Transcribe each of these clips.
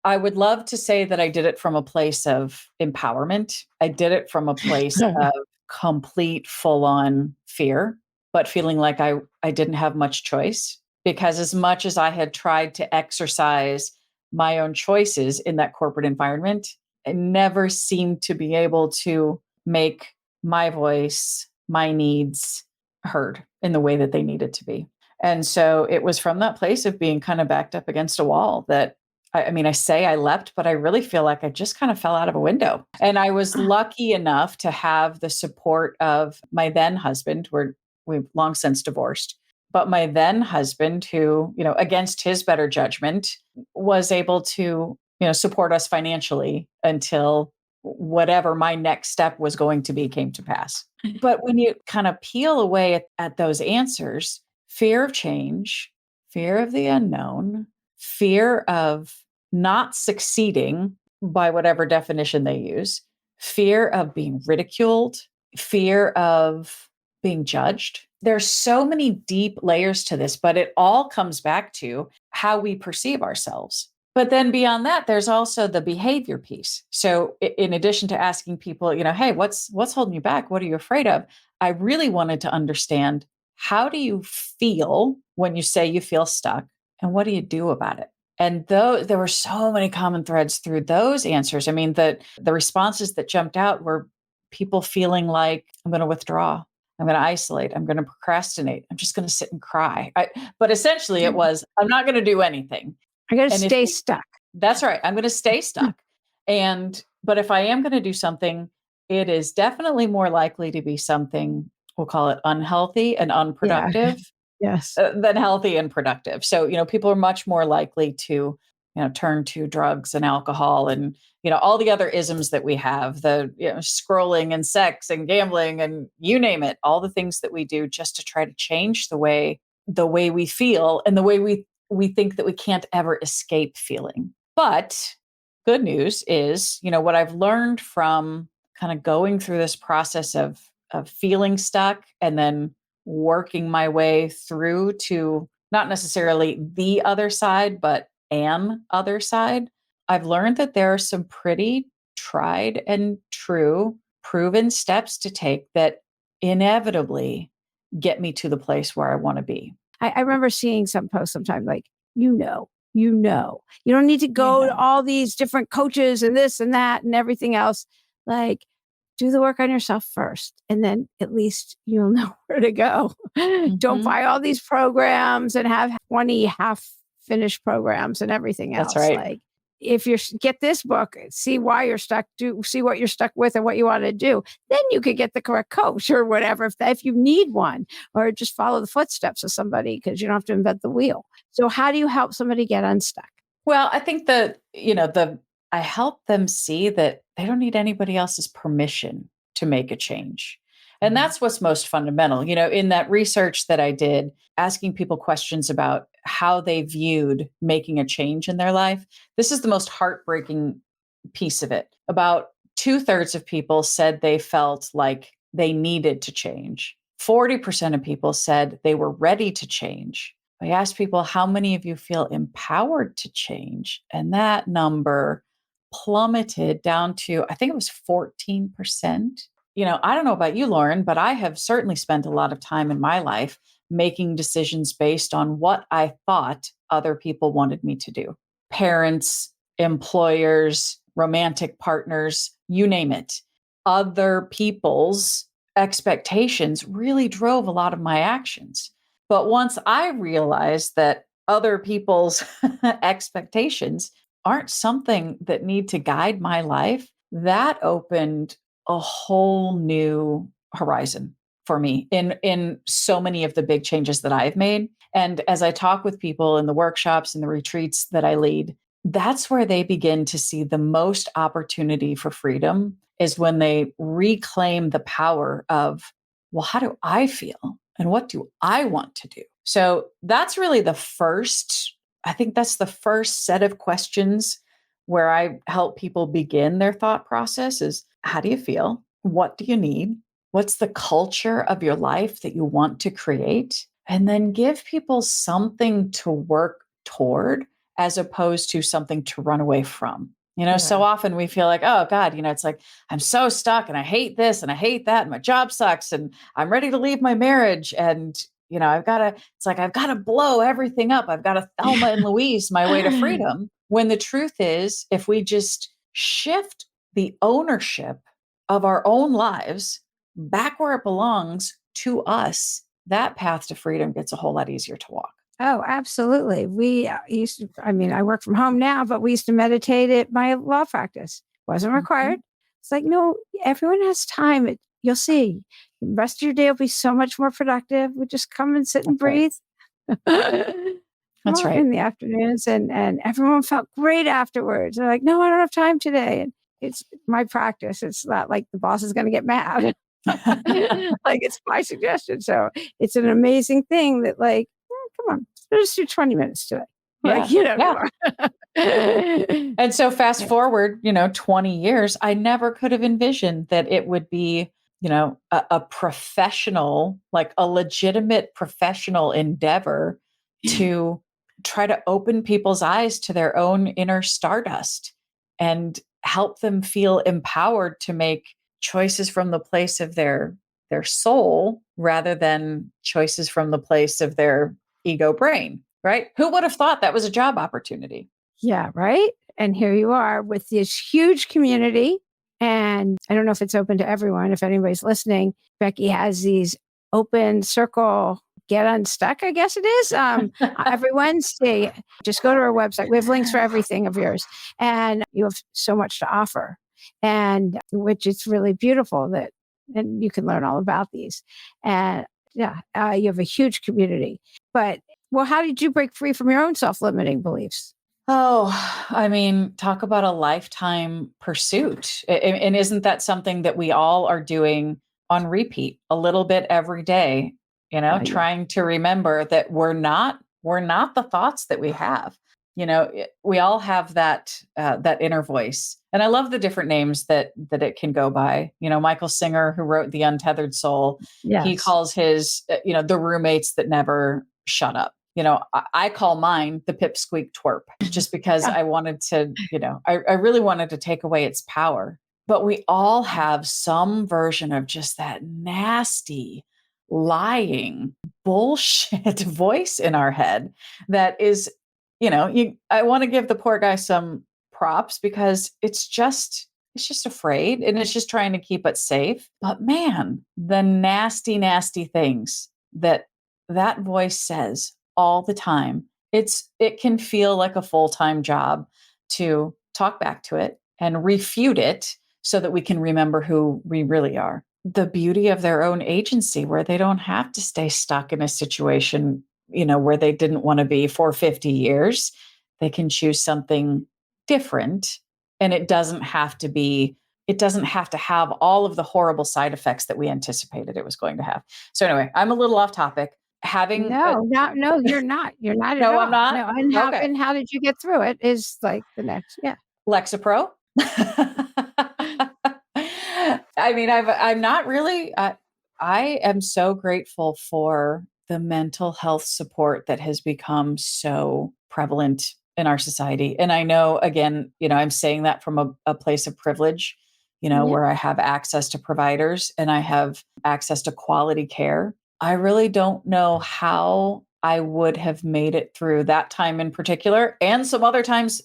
I would love to say that I did it from a place of empowerment. I did it from a place of complete full on fear, but feeling like I didn't have much choice because as much as I had tried to exercise my own choices in that corporate environment, I never seemed to be able to make my voice, my needs heard in the way that they needed to be. And so it was from that place of being kind of backed up against a wall that I mean, I say I leapt, but I really feel like I just kind of fell out of a window. And I was lucky enough to have the support of my then husband. We've long since divorced, but my then husband, who, against his better judgment, was able to, support us financially until whatever my next step was going to be came to pass. But when you kind of peel away at those answers, fear of change, fear of the unknown, fear of not succeeding by whatever definition they use, fear of being ridiculed, fear of being judged. There's so many deep layers to this, but it all comes back to how we perceive ourselves. But then beyond that, there's also the behavior piece. So in addition to asking people, hey, what's holding you back? What are you afraid of? I really wanted to understand, how do you feel when you say you feel stuck, and what do you do about it? And though there were so many common threads through those answers, I mean, the responses that jumped out were people feeling like, I'm going to withdraw, I'm going to isolate, I'm going to procrastinate, I'm just going to sit and cry. But essentially it was, I'm not going to do anything. I'm going to stay stuck. That's right. I'm going to stay stuck. But if I am going to do something, it is definitely more likely to be something, we'll call it unhealthy and unproductive. Yes. Than healthy and productive. So, people are much more likely to, turn to drugs and alcohol and, all the other isms that we have, the scrolling and sex and gambling and you name it, all the things that we do just to try to change the way we feel and the way we think that we can't ever escape feeling. But good news is, what I've learned from kind of going through this process of feeling stuck and then working my way through to not necessarily the other side, but an other side, I've learned that there are some pretty tried and true proven steps to take that inevitably get me to the place where I want to be. I remember seeing some posts sometimes like, you don't need to go to all these different coaches and this and that and everything else. Like, do the work on yourself first, and then at least you'll know where to go. Mm-hmm. Don't buy all these programs and have 20 half-finished programs and everything else. That's right. Like, if you get this book, see why you're stuck, see what you're stuck with and what you want to do. Then you could get the correct coach or whatever, if you need one, or just follow the footsteps of somebody because you don't have to invent the wheel. So how do you help somebody get unstuck? Well, I think I help them see that they don't need anybody else's permission to make a change. And that's what's most fundamental. In that research that I did, asking people questions about how they viewed making a change in their life, this is the most heartbreaking piece of it. About 2/3 of people said they felt like they needed to change. 40% of people said they were ready to change. I asked people, how many of you feel empowered to change? And that number plummeted down to, I think it was 14%. I don't know about you, Lauren, but I have certainly spent a lot of time in my life making decisions based on what I thought other people wanted me to do. Parents, employers, romantic partners, you name it. Other people's expectations really drove a lot of my actions. But once I realized that other people's expectations aren't something that need to guide my life, that opened a whole new horizon for me in so many of the big changes that I've made. And as I talk with people in the workshops and the retreats that I lead, that's where they begin to see the most opportunity for freedom, is when they reclaim the power of, well, how do I feel? And what do I want to do? So that's really I think that's the first set of questions where I help people begin their thought process is, how do you feel? What do you need? What's the culture of your life that you want to create? And then give people something to work toward as opposed to something to run away from. So Yeah. often we feel like, oh God, it's like, I'm so stuck and I hate this and I hate that and my job sucks and I'm ready to leave my marriage. And, I've got to blow everything up. I've got to Thelma and Louise my way to freedom. When the truth is, if we just shift the ownership of our own lives back where it belongs to us, that path to freedom gets a whole lot easier to walk. Oh, absolutely. We used to, I mean, I work from home now, but we used to meditate at my law practice. Wasn't required. Mhm. It's like, no, everyone has time. You'll see. The rest of your day will be so much more productive. We just come and sit and That's right. breathe. That's Well, right. in the afternoons, and everyone felt great afterwards. They're like, no, I don't have time today. And it's my practice. It's not like the boss is going to get mad. Like it's my suggestion. So it's an amazing thing that like, come on, let's just do 20 minutes today. Like, Yeah. Yeah. come on. And so fast Yeah. forward, 20 years, I never could have envisioned that it would be, a professional, like a legitimate professional endeavor to try to open people's eyes to their own inner stardust and help them feel empowered to make choices from the place of their soul rather than choices from the place of their ego brain, right? Who would have thought that was a job opportunity? Yeah, right? And here you are with this huge community. And I don't know if it's open to everyone. If anybody's listening, Becky has these open circle get unstuck, I guess it is. Every Wednesday, just go to our website. We have links for everything of yours. And you have so much to offer. And which is really beautiful that and you can learn all about these. And yeah, you have a huge community. But well, how did you break free from your own self-limiting beliefs? Oh, I mean, talk about a lifetime pursuit. And isn't that something that we all are doing on repeat a little bit every day, Yeah. trying to remember that we're not the thoughts that we have. We all have that inner voice. And I love the different names that it can go by. Michael Singer, who wrote The Untethered Soul, he Yes. calls his, the roommates that never shut up. I call mine the pipsqueak twerp just because Yeah. I wanted to, I really wanted to take away its power. But we all have some version of just that nasty, lying, bullshit voice in our head that is, I want to give the poor guy some props because it's just afraid and it's just trying to keep it safe. But man, the nasty, nasty things that voice says all the time. It can feel like a full-time job to talk back to it and refute it so that we can remember who we really are. The beauty of their own agency where they don't have to stay stuck in a situation, where they didn't want to be for 50 years. They can choose something different and it doesn't have to have all of the horrible side effects that we anticipated it was going to have. So anyway, I'm a little off topic. Having a No, not no, you're not. You're not at No, I'm all. not? No, and Okay. how did you get through it is like the next yeah. Lexapro. I mean, I'm not really, I am so grateful for the mental health support that has become so prevalent in our society. And I know, again, I'm saying that from a place of privilege, Yeah. where I have access to providers and I have access to quality care. I really don't know how I would have made it through that time in particular and some other times,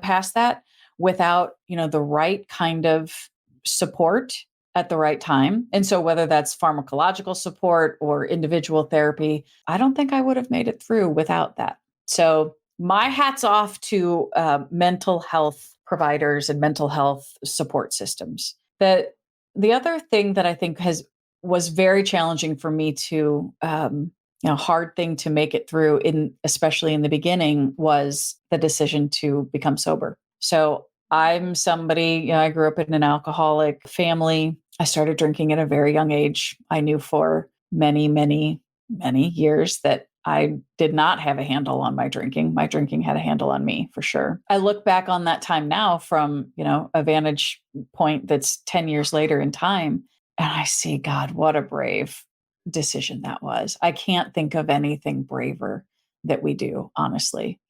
past that without, the right kind of support at the right time. And so whether that's pharmacological support or individual therapy, I don't think I would have made it through without that. So my hat's off to mental health providers and mental health support systems. The other thing that I think was very challenging for me to hard thing to make it through especially in the beginning was the decision to become sober. So I'm somebody, I grew up in an alcoholic family. I started drinking at a very young age. I knew for many, many, many years that I did not have a handle on my drinking. My drinking had a handle on me for sure. I look back on that time now from, a vantage point that's 10 years later in time. And I see, God, what a brave decision that was. I can't think of anything braver that we do, honestly.